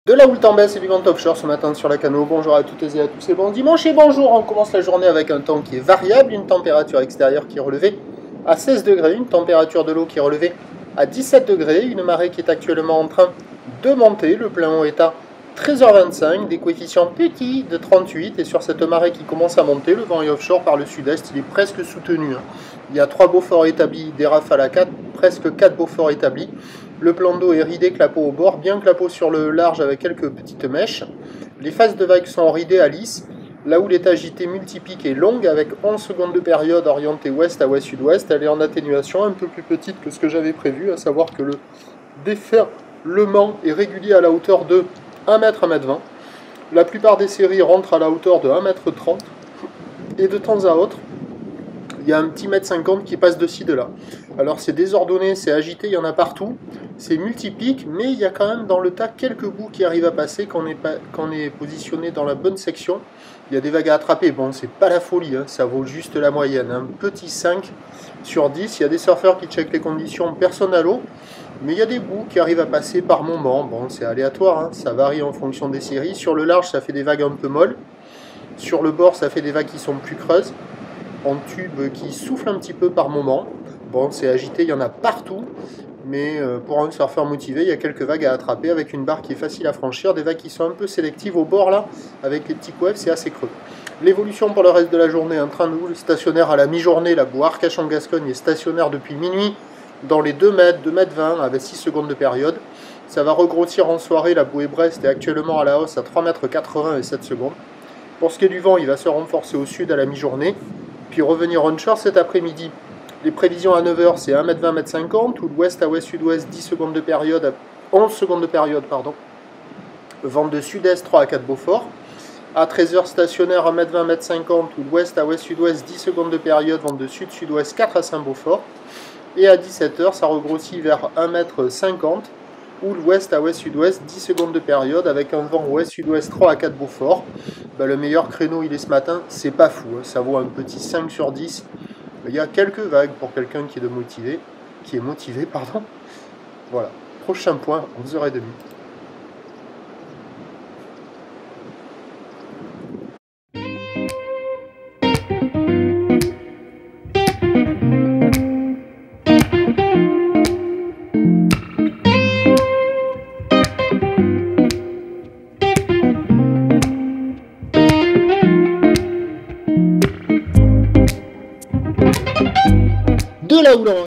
De la houle en baisse et du vent offshore ce matin sur la Cano. Bonjour à toutes et à tous et bon dimanche et bonjour. On commence la journée avec un temps qui est variable, une température extérieure qui est relevée à 16 degrés, une température de l'eau qui est relevée à 17 degrés, une marée qui est actuellement en train de monter. Le plein eau est à 13h25, des coefficients petits de 38 et sur cette marée qui commence à monter, le vent est offshore par le sud-est, il est presque soutenu. Il y a 3 Beauforts établis, des rafales à 4, presque 4 Beauforts établis. Le plan d'eau est ridé, clapot au bord, bien clapot sur le large avec quelques petites mèches. Les phases de vagues sont ridées à lisse. La houle est agitée multipique et longue avec 11 secondes de période orientée ouest à ouest-sud-ouest. Elle est en atténuation un peu plus petite que ce que j'avais prévu, à savoir que le déferlement est régulier à la hauteur de 1 m, 1 m 20. La plupart des séries rentrent à la hauteur de 1 m 30 et de temps à autre, il y a un petit 1,50 m qui passe de ci, de là. Alors c'est désordonné, c'est agité, il y en a partout. C'est multipique, mais il y a quand même dans le tas quelques bouts qui arrivent à passer quand on est positionné dans la bonne section. Il y a des vagues à attraper. Bon, c'est pas la folie, hein, ça vaut juste la moyenne. Un petit 5 sur 10. Il y a des surfeurs qui checkent les conditions, personne à l'eau. Mais il y a des bouts qui arrivent à passer par moment. Bon, c'est aléatoire, hein, ça varie en fonction des séries. Sur le large, ça fait des vagues un peu molles. Sur le bord, ça fait des vagues qui sont plus creuses. En tube qui souffle un petit peu par moment. Bon, c'est agité, il y en a partout. Mais pour un surfeur motivé, il y a quelques vagues à attraper avec une barre qui est facile à franchir. Des vagues qui sont un peu sélectives au bord là, avec les petits coueves, c'est assez creux. L'évolution pour le reste de la journée, un train de houle stationnaire à la mi-journée. La bouée Arcachon-Gascogne est stationnaire depuis minuit dans les 2 mètres, 2 mètres 20 avec 6 secondes de période. Ça va regrossir en soirée. La bouée Brest est actuellement à la hausse à 3 mètres 80 et 7 secondes. Pour ce qui est du vent, il va se renforcer au sud à la mi-journée, puis revenir onshore cet après-midi. Les prévisions à 9h, c'est 1 m 20, 1 m 50, ou l'ouest à ouest-sud-ouest, 10 secondes de période, 11 secondes de période, pardon. Vent de sud-est, 3 à 4 Beaufort. À 13h, stationnaire 1 m 20, 1 m 50, ou l'ouest à ouest-sud-ouest, 10 secondes de période, vent de sud-sud-ouest, 4 à 5 Beaufort. Et à 17h, ça regrossit vers 1 m 50, ou l'ouest à ouest-sud-ouest, 10 secondes de période, avec un vent ouest-sud-ouest, 3 à 4 Beaufort. Ben, le meilleur créneau, il est ce matin, c'est pas fou, hein, ça vaut un petit 5 sur 10. Il y a quelques vagues pour quelqu'un qui est motivé, pardon. Voilà. Prochain point, 11h30. De la houle